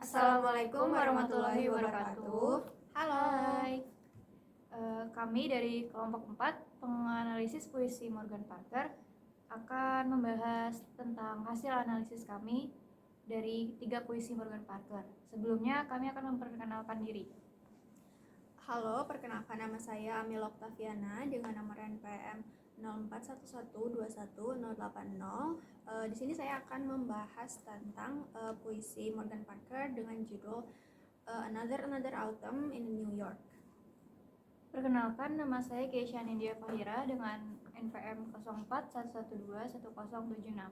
Assalamualaikum warahmatullahi wabarakatuh. Halo. Hai. Kami dari kelompok 4 penganalisis puisi Morgan Parker akan membahas tentang hasil analisis kami dari 3 puisi Morgan Parker. Sebelumnya kami akan memperkenalkan diri. Halo, perkenalkan nama saya Amil Oktaviana dengan nomor NPM 0411211080. Di sini saya akan membahas tentang puisi Morgan Parker dengan judul Another Autumn in New York. Perkenalkan, nama saya Keisha Nindya Fahira dengan NPM 0411211076.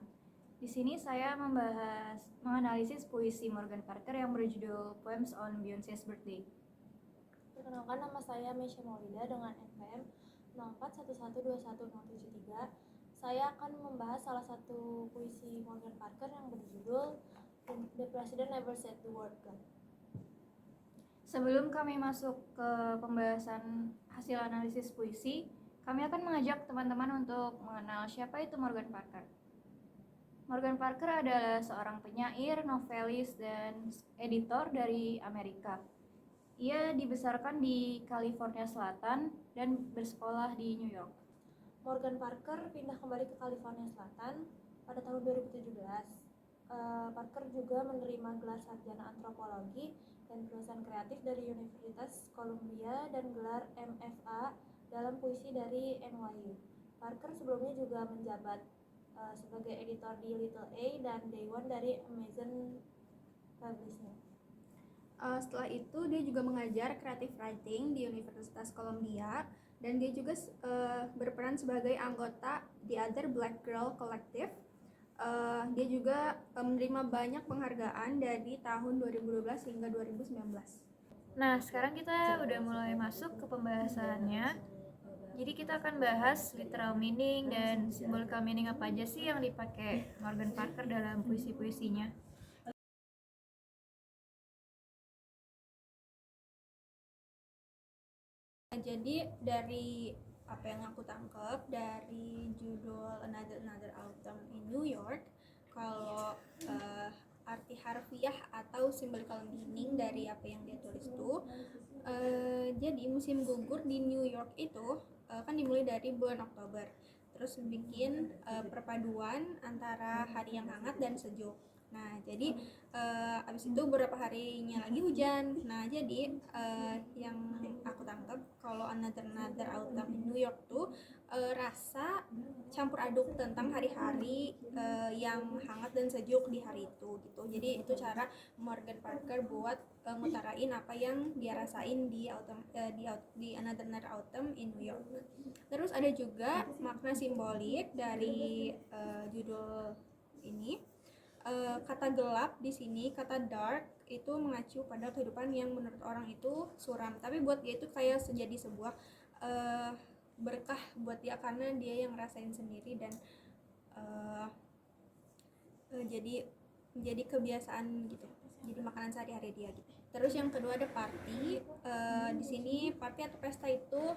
Di sini saya menganalisis puisi Morgan Parker yang berjudul Poems on Beyonce's Birthday. Perkenalkan, nama saya Mesya Maulida dengan NPM 0411211073. Saya akan membahas salah satu puisi Morgan Parker yang berjudul The President Never Said the Word God. Sebelum kami masuk ke pembahasan hasil analisis puisi, kami akan mengajak teman-teman untuk mengenal siapa itu Morgan Parker. Morgan Parker adalah seorang penyair, novelis, dan editor dari Amerika. Ia dibesarkan di California Selatan dan bersekolah di New York. Morgan Parker pindah kembali ke California Selatan pada tahun 2017. Parker juga menerima gelar sarjana antropologi dan tulisan kreatif dari Universitas Columbia dan gelar MFA dalam puisi dari NYU. Parker sebelumnya juga menjabat sebagai editor di Little A dan Day One dari Amazon Publishing. Setelah itu dia juga mengajar creative writing di Universitas Columbia dan dia juga berperan sebagai anggota The Other Black Girl Collective. Dia juga menerima banyak penghargaan dari tahun 2012 hingga 2019. Nah, sekarang kita udah mulai masuk ke pembahasannya. Jadi kita akan bahas literal meaning dan symbolical meaning apa aja sih yang dipakai Morgan Parker dalam puisi-puisinya. Jadi dari apa yang aku tangkap dari judul Another Autumn in New York, kalau arti harfiah atau symbolical meaning dari apa yang dia tulis itu, jadi musim gugur di New York itu kan dimulai dari bulan Oktober, terus bikin perpaduan antara hari yang hangat dan sejuk. Nah, jadi abis itu beberapa harinya lagi hujan. Nah, jadi yang aku tangkap kalau Another Autumn in New York tuh rasa campur aduk tentang hari-hari yang hangat dan sejuk di hari itu gitu. Jadi itu cara Morgan Parker buat ngutarain apa yang dia rasain di Another Autumn in New York. Terus ada juga makna simbolik dari judul ini. Kata gelap di sini, kata dark itu mengacu pada kehidupan yang menurut orang itu suram, tapi buat dia itu kayak jadi sebuah berkah buat dia karena dia yang ngerasain sendiri dan jadi kebiasaan gitu, jadi makanan sehari-hari dia gitu. Terus yang kedua ada party. Di sini party atau pesta itu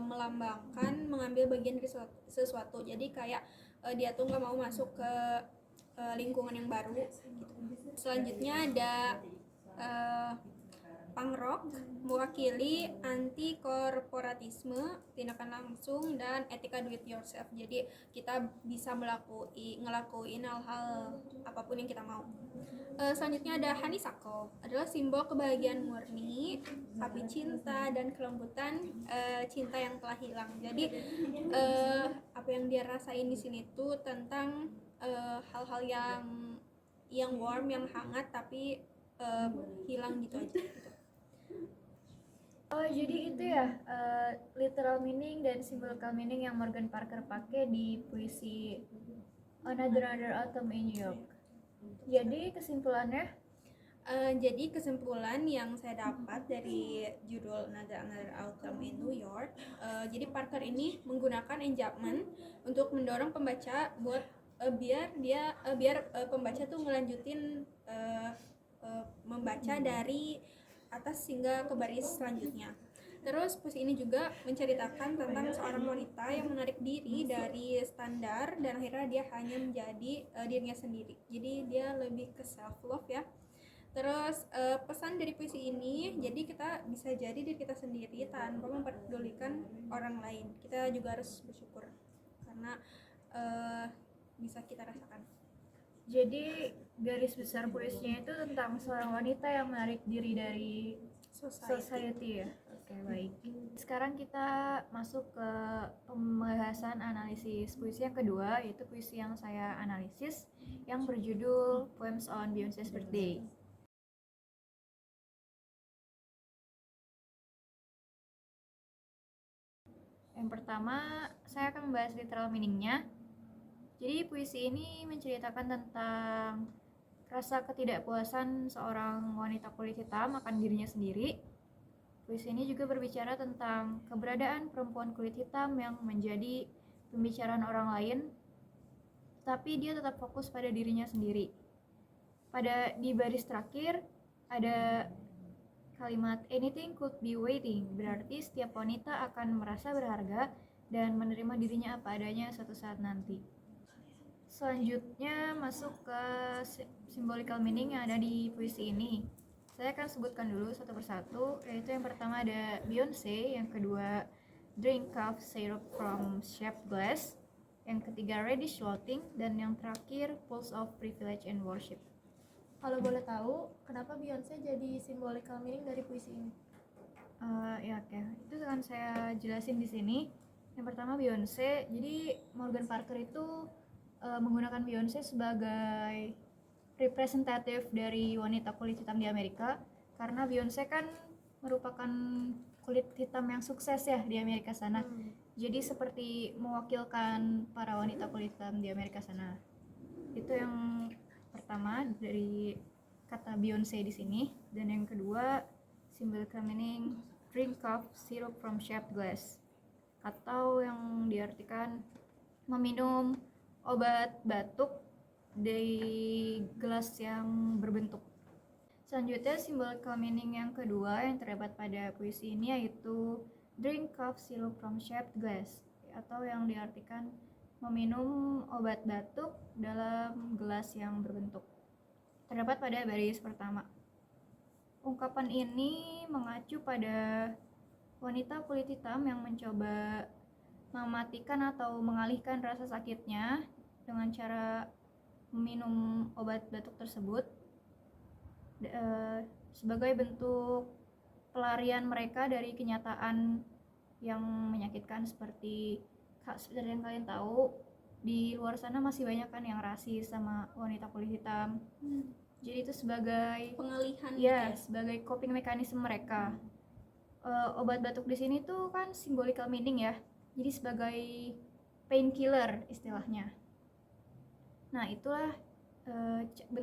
melambangkan mengambil bagian dari sesuatu. Jadi kayak dia tuh nggak mau masuk ke lingkungan yang baru gitu. Selanjutnya ada punk rock mewakili anti korporatisme, tindakan langsung, dan etika do it yourself. Jadi kita bisa ngelakuin hal-hal apapun yang kita mau. Selanjutnya ada honeysuckle, adalah simbol kebahagiaan murni, api cinta, dan kelembutan cinta yang telah hilang. Jadi apa yang dia rasain di sini tuh tentang hal-hal yang warm, yang hangat, tapi hilang gitu aja gitu. Oh, jadi itu ya literal meaning dan symbolical meaning yang Morgan Parker pakai di puisi Another Autumn in New York. Jadi kesimpulannya? Jadi kesimpulan yang saya dapat dari judul Another Autumn in New York, jadi Parker ini menggunakan enjambment untuk mendorong pembaca buat biar pembaca tuh ngelanjutin membaca dari atas hingga ke baris selanjutnya. Terus puisi ini juga menceritakan tentang seorang wanita yang menarik diri dari standar dan akhirnya dia hanya menjadi dirinya sendiri. Jadi dia lebih ke self love ya. Terus pesan dari puisi ini, jadi kita bisa jadi diri kita sendiri tanpa memperdulikan orang lain. Kita juga harus bersyukur karena bisa kita rasakan. Jadi garis besar puisinya itu tentang seorang wanita yang menarik diri dari society ya. Oke, baik. Sekarang kita masuk ke pembahasan analisis puisi yang kedua, yaitu puisi yang saya analisis yang berjudul Poems on Beyonce's Birthday. Yang pertama, saya akan membahas literal meaningnya. Jadi puisi ini menceritakan tentang rasa ketidakpuasan seorang wanita kulit hitam akan dirinya sendiri. Puisi ini juga berbicara tentang keberadaan perempuan kulit hitam yang menjadi pembicaraan orang lain, tapi dia tetap fokus pada dirinya sendiri. Di baris terakhir ada kalimat anything could be waiting, berarti setiap wanita akan merasa berharga dan menerima dirinya apa adanya suatu saat nanti. Selanjutnya masuk ke symbolical meaning yang ada di puisi ini. Saya akan sebutkan dulu satu persatu, yaitu yang pertama ada Beyonce, yang kedua drink cough syrup from shaped glass, yang ketiga reddish floating, dan yang terakhir pulse of privilege and worship. Kalau boleh tahu, kenapa Beyonce jadi symbolical meaning dari puisi ini? Ya oke, itu akan saya jelasin di sini. Yang pertama Beyonce, jadi Morgan Parker itu menggunakan Beyonce sebagai representatif dari wanita kulit hitam di Amerika, karena Beyonce kan merupakan kulit hitam yang sukses ya di Amerika sana. Jadi seperti mewakilkan para wanita kulit hitam di Amerika sana. Itu yang pertama dari kata Beyonce di sini. Dan yang kedua, symbolical meaning drink cough syrup from shaped glass, atau yang diartikan meminum obat batuk dari gelas yang berbentuk. Selanjutnya symbolical meaning yang kedua yang terdapat pada puisi ini yaitu drink cough syrup from shaped glass, atau yang diartikan meminum obat batuk dalam gelas yang berbentuk. Terdapat pada baris pertama. Ungkapan ini mengacu pada wanita kulit hitam yang mencoba mematikan atau mengalihkan rasa sakitnya dengan cara meminum obat batuk tersebut sebagai bentuk pelarian mereka dari kenyataan yang menyakitkan. Seperti yang kalian tahu, di luar sana masih banyak kan yang rasis sama wanita kulit hitam. Jadi itu sebagai pengalihan ya, sebagai coping mechanism mereka. Obat batuk di sini tuh kan symbolical meaning ya. Jadi sebagai painkiller istilahnya. Nah, itulah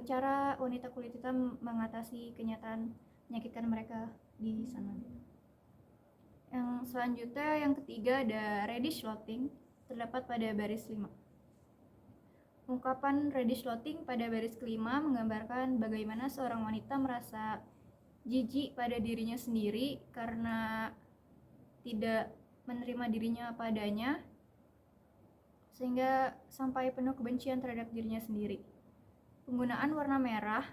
cara wanita kulit hitam mengatasi kenyataan menyakitkan mereka di sana. Yang selanjutnya, yang ketiga ada reddish floating, terdapat pada baris 5. Ungkapan reddish floating pada baris kelima menggambarkan bagaimana seorang wanita merasa jijik pada dirinya sendiri karena tidak menerima dirinya apa adanya, sehingga sampai penuh kebencian terhadap dirinya sendiri. Penggunaan warna merah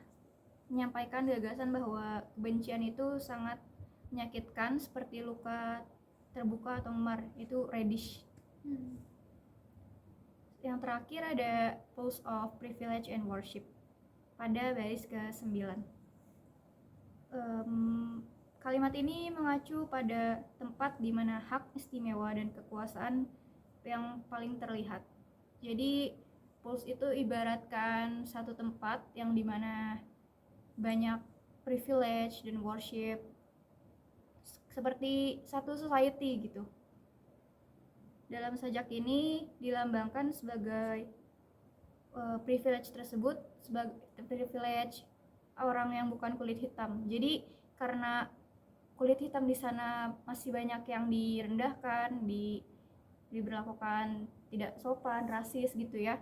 menyampaikan gagasan bahwa kebencian itu sangat menyakitkan, seperti luka terbuka atau memar, itu reddish. Yang terakhir ada pulse of privilege and worship pada baris ke-9. Kalimat ini mengacu pada tempat di mana hak istimewa dan kekuasaan yang paling terlihat. Jadi pulse itu ibaratkan satu tempat yang dimana banyak privilege dan worship, seperti satu society gitu. Dalam sajak ini dilambangkan sebagai privilege tersebut sebagai privilege orang yang bukan kulit hitam. Jadi karena kulit hitam di sana masih banyak yang direndahkan, diberlakukan tidak sopan, rasis gitu ya.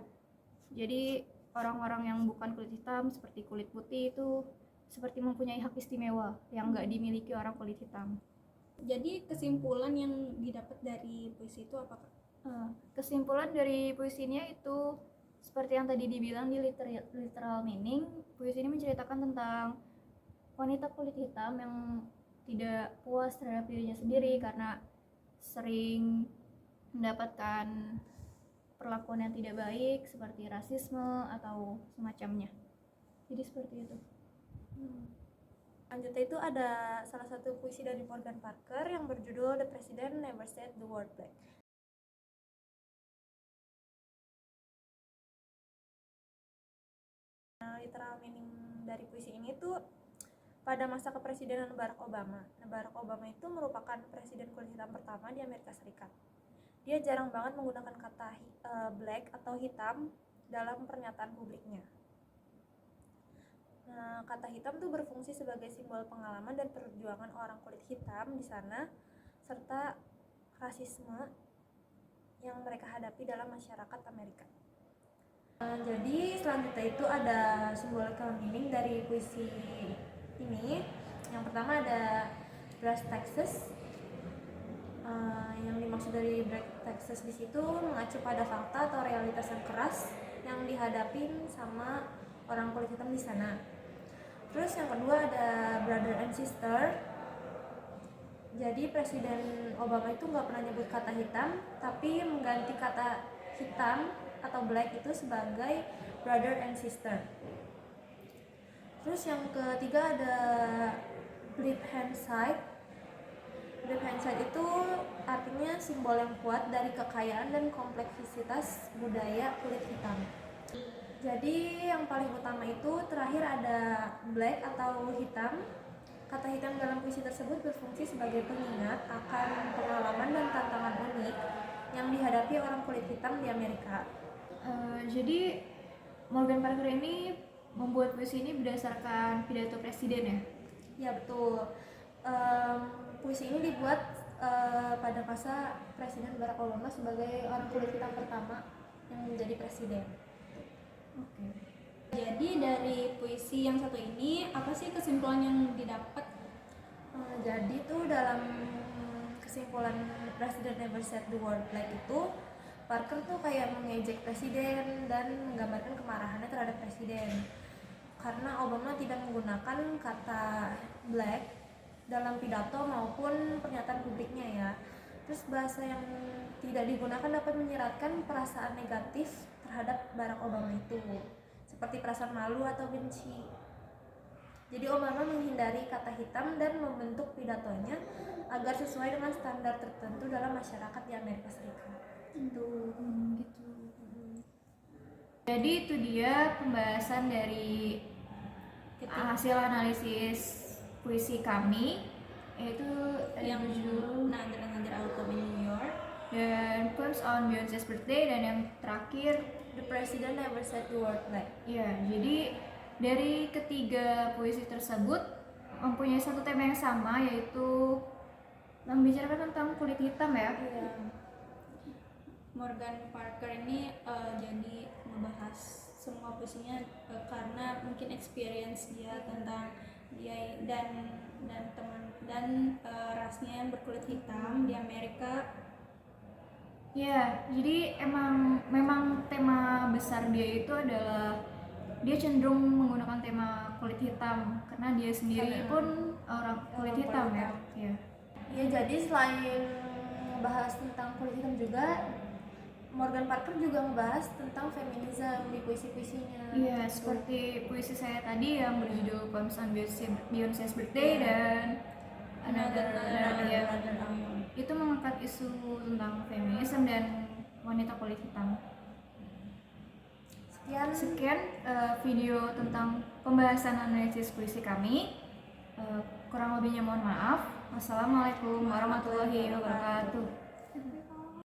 Jadi orang-orang yang bukan kulit hitam seperti kulit putih itu seperti mempunyai hak istimewa yang nggak dimiliki orang kulit hitam. Jadi kesimpulan yang didapat dari puisi itu apa, Kak? Kesimpulan dari puisinya itu seperti yang tadi dibilang di literal meaning, puisi ini menceritakan tentang wanita kulit hitam yang tidak puas terhadap dirinya sendiri karena sering mendapatkan perlakuan yang tidak baik seperti rasisme atau semacamnya. Jadi seperti itu. Selanjutnya itu ada salah satu puisi dari Morgan Parker yang berjudul The President Never Said the Word Black. Literal meaning dari puisi ini tuh pada masa kepresidenan Barack Obama. Nah, Barack Obama itu merupakan presiden kulit hitam pertama di Amerika Serikat. Dia jarang banget menggunakan kata black atau hitam dalam pernyataan publiknya. Nah, kata hitam tuh berfungsi sebagai simbol pengalaman dan perjuangan orang kulit hitam di sana, serta rasisme yang mereka hadapi dalam masyarakat Amerika. Jadi selanjutnya itu ada symbolical meaning dari puisi ini. Yang pertama ada brass taxes. Yang dimaksud dari brass taxes di situ mengacu pada fakta atau realitas yang keras yang dihadapin sama orang kulit hitam di sana. Terus yang kedua ada brother and sister. Jadi Presiden Obama itu nggak pernah nyebut kata hitam, tapi mengganti kata hitam atau black itu sebagai brother and sister. Terus yang ketiga ada flip hand side. Flip hand side itu artinya simbol yang kuat dari kekayaan dan kompleksitas budaya kulit hitam. Jadi yang paling utama itu terakhir ada black atau hitam. Kata hitam dalam puisi tersebut berfungsi sebagai pengingat akan pengalaman dan tantangan unik yang dihadapi orang kulit hitam di Amerika. Jadi Morgan Parker ini membuat puisi ini berdasarkan pidato presiden ya? Ya betul. Puisi ini dibuat pada masa Presiden Barack Obama sebagai orang kulit hitam pertama yang menjadi presiden. Oke. Jadi dari puisi yang satu ini apa sih kesimpulan yang didapat? Jadi tuh dalam kesimpulan President Never Said the Word Black itu, Parker tuh kayak mengejek presiden dan menggambarkan kemarahannya terhadap presiden karena Obama tidak menggunakan kata black dalam pidato maupun pernyataan publiknya ya. Terus bahasa yang tidak digunakan dapat menyiratkan perasaan negatif terhadap Barack Obama itu, seperti perasaan malu atau benci. Jadi Obama menghindari kata hitam dan membentuk pidatonya agar sesuai dengan standar tertentu dalam masyarakat di Amerika Serikat. Gitu. Jadi itu dia pembahasan dari hasil analisis puisi kami, yaitu Yang berjudul Another Autumn in New York dan Poems on Beyonce's Birthday, dan yang terakhir The President Never Said the Word Black. ya. Jadi dari ketiga puisi tersebut mempunyai satu tema yang sama, yaitu membicarakan tentang kulit hitam ya. Iya. Morgan Parker ini jadi membahas semua puisinya karena mungkin experience dia tentang dia dan teman dan rasnya yang berkulit hitam di Amerika. Ya, jadi memang tema besar dia itu adalah dia cenderung menggunakan tema kulit hitam karena dia sendiri pun orang kulit hitam ya. Iya. Ya, jadi selain membahas tentang kulit hitam juga, Morgan Parker juga membahas tentang feminisme di puisi-puisinya. Iya, seperti puisi saya tadi yang berjudul Poems on Beyonce's Birthday dan Another Autumn. Itu mengangkat isu tentang feminisme dan wanita kulit hitam. Sekian video tentang pembahasan analisis puisi kami. Kurang lebihnya mohon maaf. Wassalamualaikum warahmatullahi wabarakatuh.